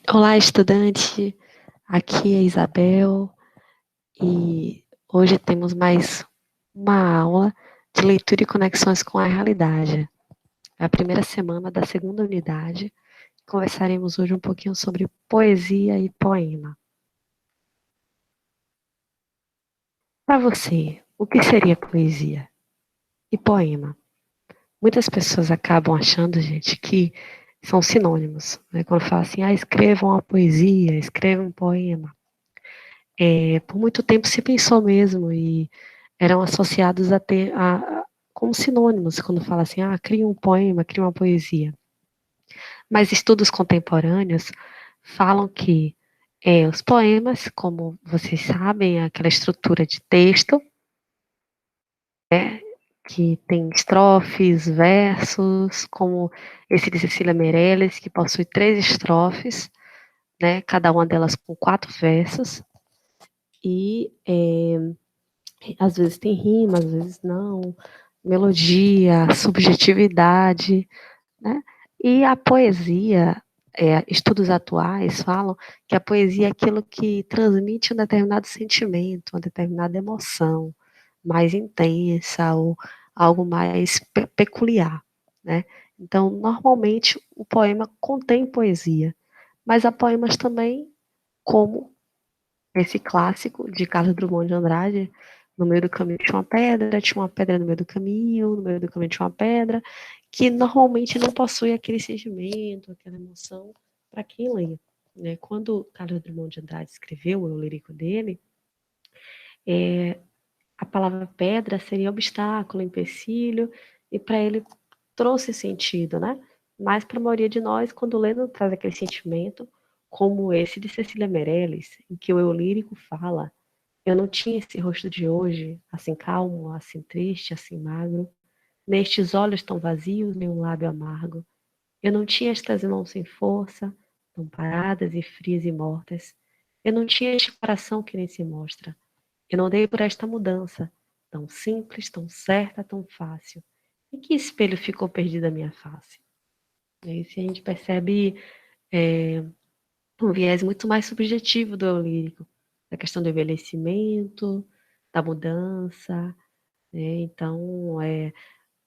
Olá, estudante. Aqui é Isabel e hoje temos mais uma aula de leitura e conexões com a realidade. É a primeira semana da segunda unidade. Conversaremos hoje um pouquinho sobre poesia e poema. Para você, o que seria poesia e poema? Muitas pessoas acabam achando, gente, que são sinônimos, né? Quando fala assim, escreva uma poesia, escreva um poema. Por muito tempo se pensou mesmo e eram associados como sinônimos, quando fala assim, cria um poema, cria uma poesia. Mas estudos contemporâneos falam que os poemas, como vocês sabem, é aquela estrutura de texto, que tem estrofes, versos, como esse de Cecília Meirelles, que possui 3 estrofes, né, cada uma delas com 4 versos, e às vezes tem rima, às vezes não, melodia, subjetividade, né? E a poesia, estudos atuais falam que a poesia é aquilo que transmite um determinado sentimento, uma determinada emoção mais intensa ou algo mais peculiar, né? Então, normalmente, o poema contém poesia, mas há poemas também, como esse clássico de Carlos Drummond de Andrade, no meio do caminho tinha uma pedra no meio do caminho, no meio do caminho tinha uma pedra, que normalmente não possui aquele sentimento, aquela emoção para quem lê. Né? Quando Carlos Drummond de Andrade escreveu o lírico dele, a palavra pedra seria obstáculo, empecilho, e para ele trouxe sentido, né? Mas para a maioria de nós, quando lê, não traz aquele sentimento, como esse de Cecília Meirelles, em que o eu lírico fala: eu não tinha esse rosto de hoje, assim calmo, assim triste, assim magro, nestes olhos tão vazios, nem um lábio amargo. Eu não tinha estas mãos sem força, tão paradas e frias e mortas. Eu não tinha este coração que nem se mostra. Eu não dei por esta mudança, tão simples, tão certa, tão fácil. Em que espelho ficou perdida a minha face? E aí se a gente percebe um viés muito mais subjetivo do eu lírico, da questão do envelhecimento, da mudança, né? Então,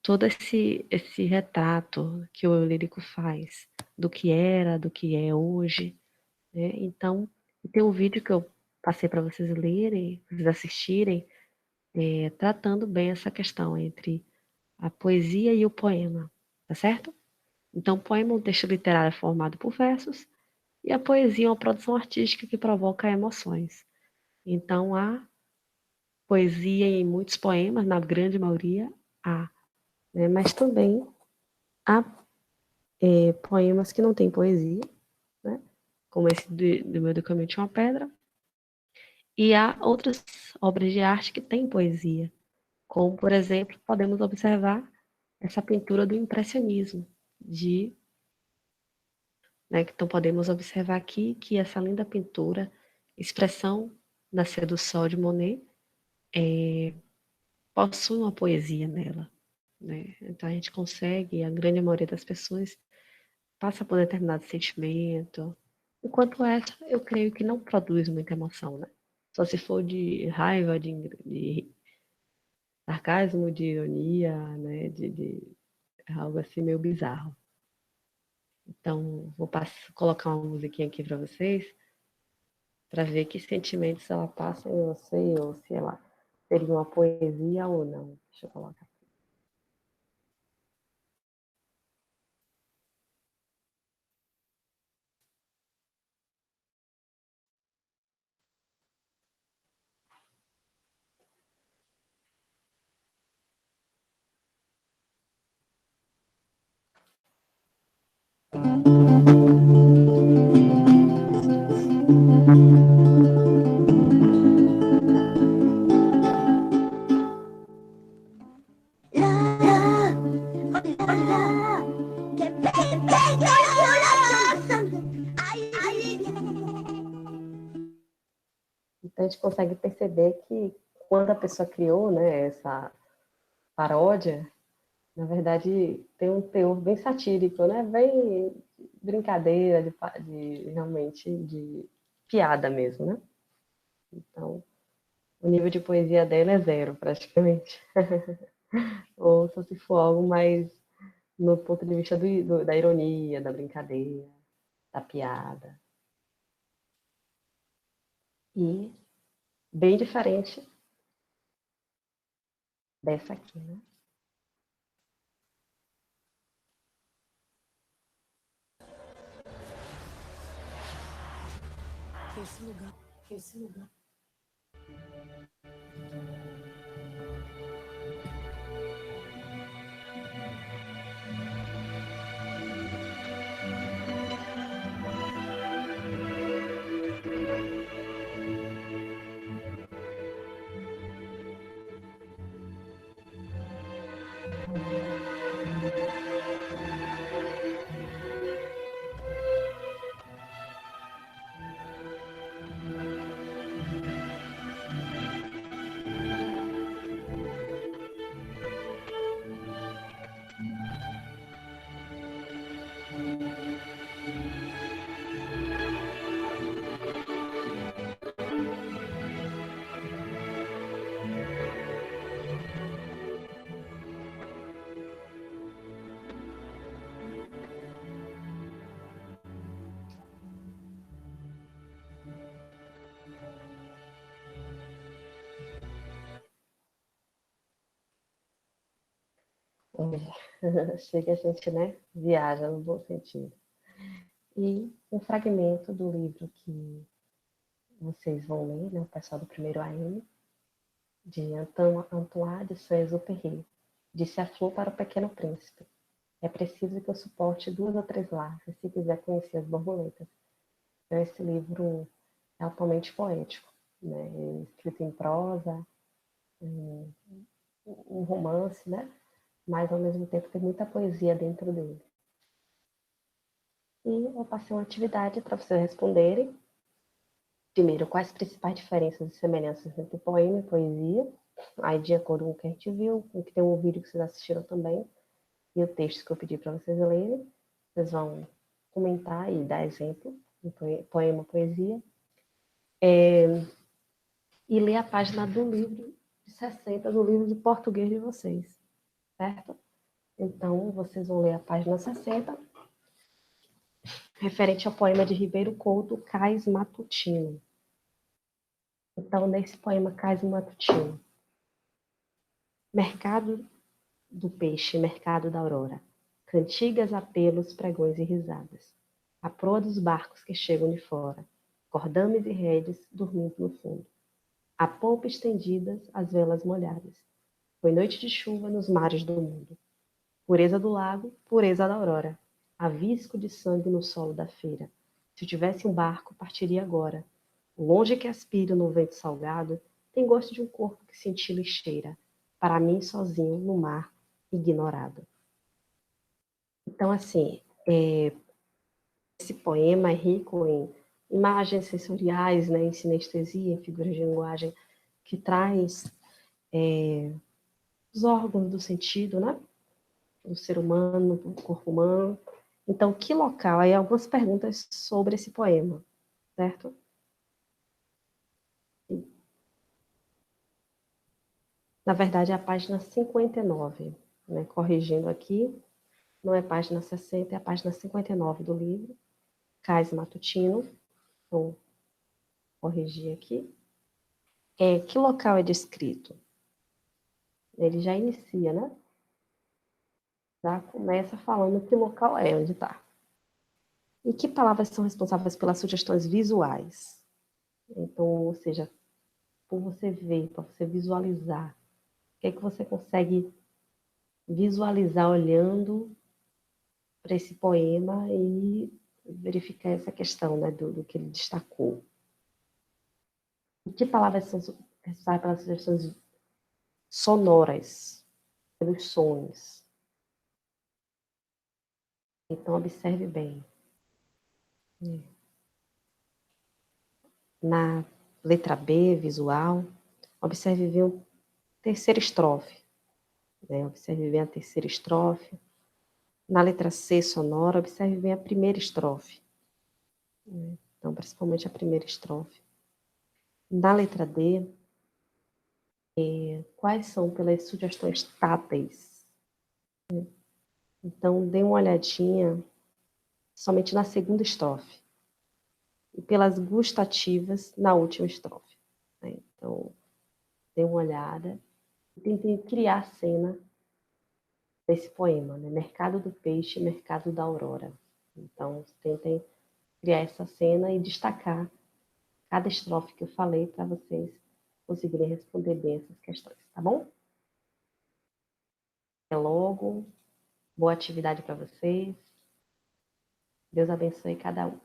todo esse retrato que o eu lírico faz do que era, do que é hoje, né? Então, tem um vídeo que eu passei para vocês lerem, vocês assistirem, tratando bem essa questão entre a poesia e o poema, tá certo? Então, o poema é um texto literário formado por versos e a poesia é uma produção artística que provoca emoções. Então, há poesia em muitos poemas, na grande maioria há, né? Mas também há poemas que não têm poesia, né? Como esse do meu documento de uma pedra, e há outras obras de arte que têm poesia, como, por exemplo, podemos observar essa pintura do impressionismo, né? Então, podemos observar aqui que essa linda pintura, Expressão Nascer do Sol de Monet, possui uma poesia nela, né? Então, a gente consegue, a grande maioria das pessoas passa por determinado sentimento, enquanto essa, eu creio que não produz muita emoção, né? Só se for de raiva, de sarcasmo, de ironia, né? De algo assim meio bizarro. Então, vou colocar uma musiquinha aqui para vocês, para ver que sentimentos ela passa em você, ou se ela seria uma poesia ou não. Deixa eu colocar. Então, a gente consegue perceber que quando a pessoa criou, né, essa paródia, Na verdade, tem um teor bem satírico, né? Bem brincadeira, realmente de piada mesmo, né? Então, o nível de poesia dela é zero, praticamente. Ou só se for algo mais no ponto de vista da ironia, da brincadeira, da piada. E bem diferente dessa aqui, né? Esse lugar. Chega a gente, né? Viaja no bom sentido. E um fragmento do livro que vocês vão ler, né? O pessoal do primeiro AM, de Antoine de Saint-Exupéry. Disse a flor para o pequeno príncipe: é preciso que eu suporte 2 ou 3 larvas se quiser conhecer as borboletas. Então, esse livro é altamente poético, né? Escrito em prosa, um romance, né? Mas ao mesmo tempo tem muita poesia dentro dele. E eu passei uma atividade para vocês responderem. Primeiro, quais as principais diferenças e semelhanças entre poema e poesia? Aí, de acordo com o que a gente viu, com o que tem um vídeo que vocês assistiram também, e o texto que eu pedi para vocês lerem, vocês vão comentar e dar exemplo em poema, poesia, e ler a página do livro de 60, do livro de português de vocês, certo? Então, vocês vão ler a página 60, referente ao poema de Ribeiro Couto, Cais Matutino. Então, nesse poema Cais Matutino, mercado do peixe, mercado da aurora, cantigas, apelos, pregões e risadas, a proa dos barcos que chegam de fora, cordames e redes dormindo no fundo, a polpa estendidas, as velas molhadas. Foi noite de chuva nos mares do mundo. Pureza do lago, pureza da aurora. Avisco de sangue no solo da feira. Se eu tivesse um barco, partiria agora. O longe que aspira no vento salgado tem gosto de um corpo que cintila e cheira. Para mim, sozinho, no mar, ignorado. Então, assim, esse poema é rico em imagens sensoriais, né, em sinestesia, em figuras de linguagem, que traz os órgãos do sentido, né? Do ser humano, do corpo humano. Então, que local? Aí algumas perguntas sobre esse poema, certo? Na verdade, é a página 59, né? Corrigindo aqui, não é página 60, é a página 59 do livro, Cais Matutino. Vou corrigir aqui. Que local é descrito? Ele já inicia, né? Já começa falando que local é, onde está. E que palavras são responsáveis pelas sugestões visuais? Então, ou seja, por você ver, para você visualizar. O que é que você consegue visualizar olhando para esse poema e verificar essa questão, né, do que ele destacou? E que palavras são responsáveis pelas sugestões sonoras, pelos sons? Então, observe bem. Na letra B, visual, observe bem o terceira estrofe. né? Observe bem a terceira estrofe. Na letra C sonora, observe bem a primeira estrofe, né? Então, principalmente a primeira estrofe. Na letra D, quais são pelas sugestões táteis? Então, dê uma olhadinha somente na segunda estrofe e pelas gustativas na última estrofe, né? Então, dê uma olhada e tentem criar a cena desse poema, né? Mercado do Peixe, Mercado da Aurora. Então, tentem criar essa cena e destacar cada estrofe que eu falei para vocês conseguirem responder bem essas questões, tá bom? Até logo, boa atividade para vocês. Deus abençoe cada um.